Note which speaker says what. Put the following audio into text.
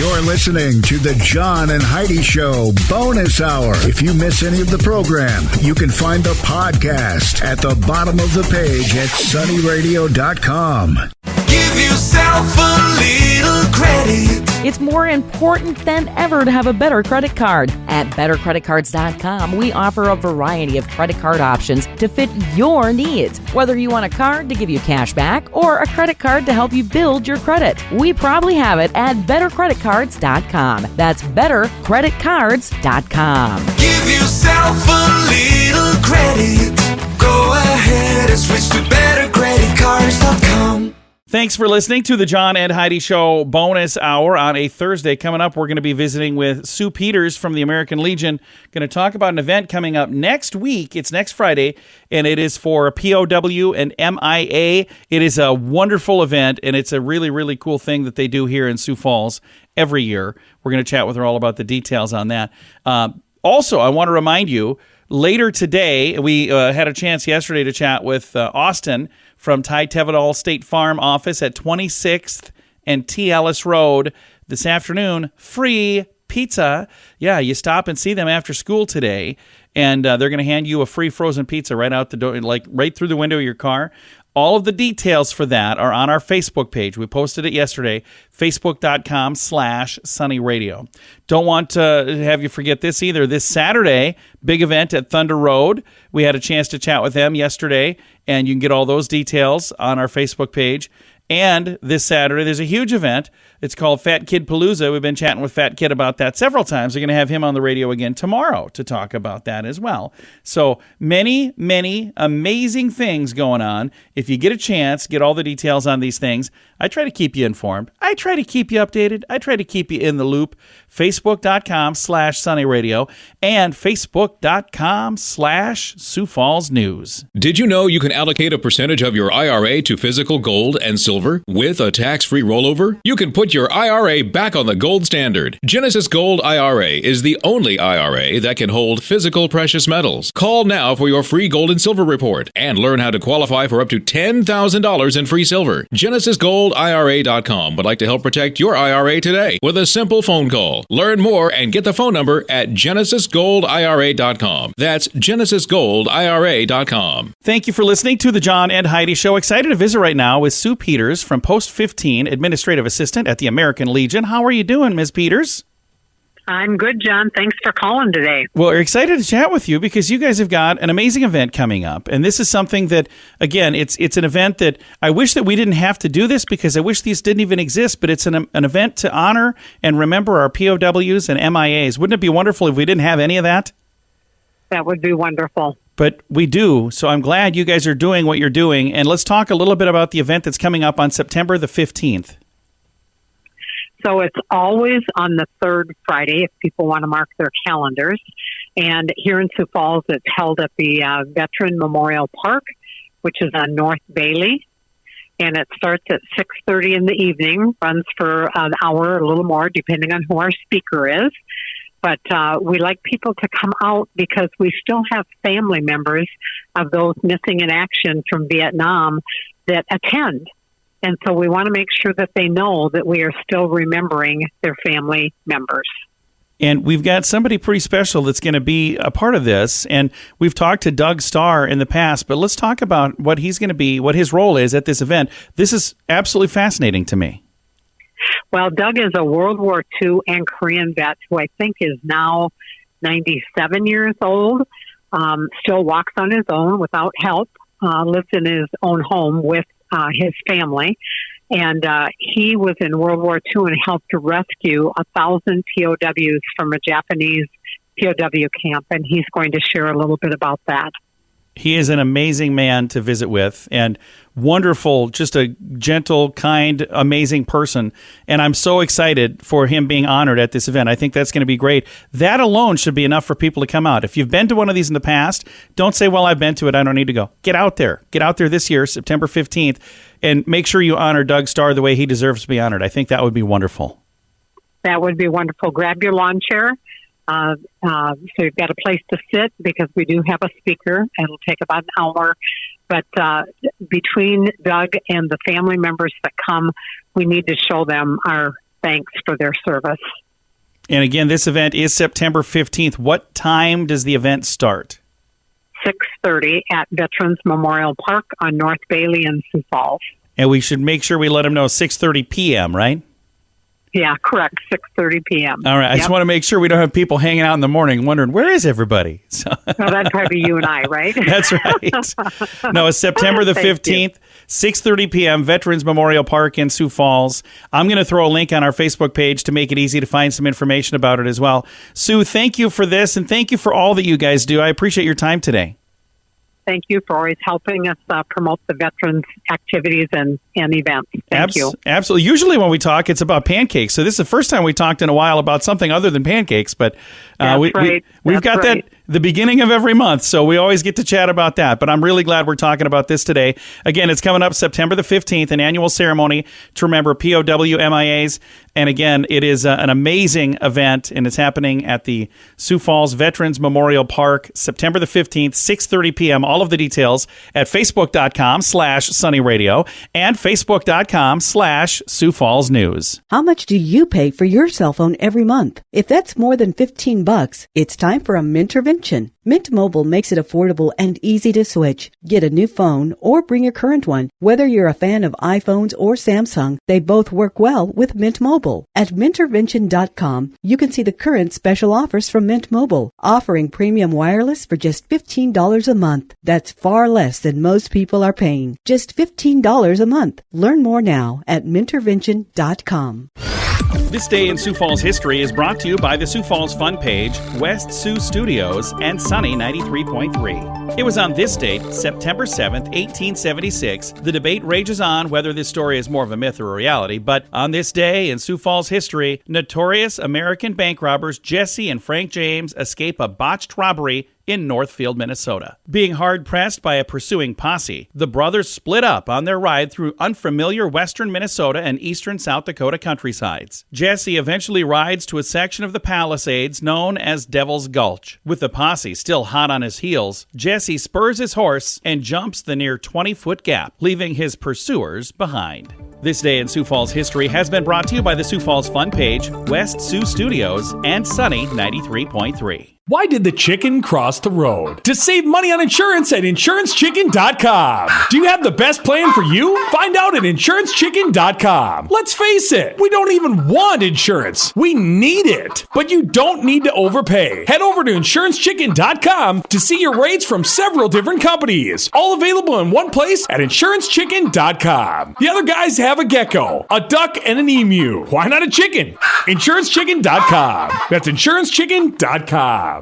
Speaker 1: You're listening to the John and Heidi Show Bonus Hour. If you miss any of the program, you can find the podcast at the bottom of the page at sunnyradio.com.
Speaker 2: Give yourself a little credit.
Speaker 3: It's more important than ever to have a better credit card. At bettercreditcards.com, we offer a variety of credit card options to fit your needs. Whether you want a card to give you cash back or a credit card to help you build your credit, we probably have it at bettercreditcards.com. That's bettercreditcards.com.
Speaker 2: Give yourself a little credit. Go ahead and switch to bettercreditcards.com.
Speaker 4: Thanks for listening to the John and Heidi Show Bonus Hour on a Thursday. Coming up, we're going to be visiting with Sue Peters from the American Legion. Going to talk about an event coming up next week. It's next Friday, and it is for POW and MIA. It is a wonderful event, and it's a really, really cool thing that they do here in Sioux Falls every year. We're going to chat with her all about the details on that. Also, I want to remind you, later today, we had a chance yesterday to chat with Austin from Ty Tevidal State Farm office at 26th and T. Ellis Road this afternoon. Free pizza. Yeah, you stop and see them after school today, and they're going to hand you a free frozen pizza right out the door, like right through the window of your car. All of the details for that are on our Facebook page. We posted it yesterday, facebook.com/sunnyradio. Don't want to have you forget this either. This Saturday, big event at Thunder Road. We had a chance to chat with them yesterday, and you can get all those details on our Facebook page. And this Saturday, there's a huge event. It's called Fat Kid Palooza. We've been chatting with Fat Kid about that several times. We're going to have him on the radio again tomorrow to talk about that as well. So many, many amazing things going on. If you get a chance, get all the details on these things. I try to keep you informed. I try to keep you updated. I try to keep you in the loop. Facebook.com/sunnyradio and Facebook.com/Sioux Falls News.
Speaker 5: Did you know you can allocate a percentage of your IRA to physical gold and silver with a tax-free rollover? You can put your IRA back on the gold standard. Genesis Gold IRA is the only IRA that can hold physical precious metals. Call now for your free gold and silver report and learn how to qualify for up to $10,000 in free silver. GenesisGoldIRA.com would like to help protect your IRA today with a simple phone call. Learn more and get the phone number at GenesisGoldIRA.com. That's GenesisGoldIRA.com.
Speaker 4: Thank you for listening to the John and Heidi Show. Excited to visit right now with Sue Peters from Post 15, Administrative Assistant at the American Legion. How are you doing, Ms. Peters?
Speaker 6: I'm good, John. Thanks for calling today.
Speaker 4: Well, we're excited to chat with you because you guys have got an amazing event coming up. And this is something that, again, it's an event that I wish that we didn't have to do this because I wish these didn't even exist, but it's an event to honor and remember our POWs and MIAs. Wouldn't it be wonderful if we didn't have any of that?
Speaker 6: That would be wonderful.
Speaker 4: But we do, so I'm glad you guys are doing what you're doing. And let's talk a little bit about the event that's coming up on September the 15th.
Speaker 6: So it's always on the third Friday if people want to mark their calendars. And here in Sioux Falls, it's held at the Veteran Memorial Park, which is on North Bailey. And it starts at 6:30 in the evening, runs for an hour, a little more, depending on who our speaker is. But we like people to come out because we still have family members of those missing in action from Vietnam that attend. And so we want to make sure that they know that we are still remembering their family members.
Speaker 4: And we've got somebody pretty special that's going to be a part of this. And we've talked to Doug Starr in the past, but let's talk about what he's going to be, what his role is at this event. This is absolutely fascinating to me.
Speaker 6: Well, Doug is a World War II and Korean vet who I think is now 97 years old, still walks on his own without help, lives in his own home with his family. And he was in World War II and helped to rescue 1,000 POWs from a Japanese POW camp. And he's going to share a little bit about that.
Speaker 4: He is an amazing man to visit with and wonderful, just a gentle, kind, amazing person. And I'm so excited for him being honored at this event. I think that's going to be great. That alone should be enough for people to come out. If you've been to one of these in the past, don't say, well, I've been to it, I don't need to go. Get out there. Get out there this year, September 15th, and make sure you honor Doug Starr the way he deserves to be honored. I think that would be wonderful.
Speaker 6: That would be wonderful. Grab your lawn chair. So you've got a place to sit because we do have a speaker. It'll take about an hour. But between Doug and the family members that come, we need to show them our thanks for their service.
Speaker 4: And again, this event is September 15th. What time does the event start?
Speaker 6: 6:30 at Veterans Memorial Park on North Bailey in Sioux Falls.
Speaker 4: And we should make sure we let them know 6:30 p.m., right?
Speaker 6: Yeah, correct. 6:30 p.m.
Speaker 4: All right. I just want to make sure we don't have people hanging out in the morning wondering, where is everybody? So
Speaker 6: No, that'd probably be you and I, right?
Speaker 4: That's right. No, it's September the 15th, 6:30 p.m., Veterans Memorial Park in Sioux Falls. I'm going to throw a link on our Facebook page to make it easy to find some information about it as well. Sue, thank you for this, and thank you for all that you guys do. I appreciate your time today.
Speaker 6: Thank you for always helping us promote the veterans' activities and events. Thank you.
Speaker 4: Absolutely. Usually when we talk, it's about pancakes. So this is the first time we talked in a while about something other than pancakes. But we've got that the beginning of every month, so we always get to chat about that. But I'm really glad we're talking about this today. Again, it's coming up September the 15th, an annual ceremony to remember POW MIAs. And again, it is an amazing event, and it's happening at the Sioux Falls Veterans Memorial Park, September the 15th, 6:30 p.m. All of the details at facebook.com/sunnyradio and facebook.com/Sioux Falls News.
Speaker 7: How much do you pay for your cell phone every month? If that's more than $15, it's time for a Mintervention. Mint Mobile makes it affordable and easy to switch. Get a new phone or bring your current one. Whether you're a fan of iPhones or Samsung, they both work well with Mint Mobile. At Mintervention.com, you can see the current special offers from Mint Mobile, offering premium wireless for just $15 a month. That's far less than most people are paying. Just $15 a month. Learn more now at Mintervention.com.
Speaker 4: This Day in Sioux Falls History is brought to you by the Sioux Falls Fun page, West Sioux Studios, and Sunny 93.3. It was on this date, September 7th, 1876. The debate rages on whether this story is more of a myth or a reality, but on this day in Sioux Falls history, notorious American bank robbers Jesse and Frank James escape a botched robbery in Northfield, Minnesota. Being hard-pressed by a pursuing posse, the brothers split up on their ride through unfamiliar western Minnesota and eastern South Dakota countrysides. Jesse eventually rides to a section of the Palisades known as Devil's Gulch. With the posse still hot on his heels, Jesse spurs his horse and jumps the near 20-foot gap, leaving his pursuers behind. This Day in Sioux Falls history has been brought to you by the Sioux Falls Fun page, West Sioux Studios, and Sunny 93.3.
Speaker 8: Why did the chicken cross the road? To save money on insurance at InsuranceChicken.com. Do you have the best plan for you? Find out at InsuranceChicken.com. Let's face it, we don't even want insurance. We need it. But you don't need to overpay. Head over to InsuranceChicken.com to see your rates from several different companies. All available in one place at InsuranceChicken.com. The other guys have a gecko, a duck, and an emu. Why not a chicken? InsuranceChicken.com. That's InsuranceChicken.com.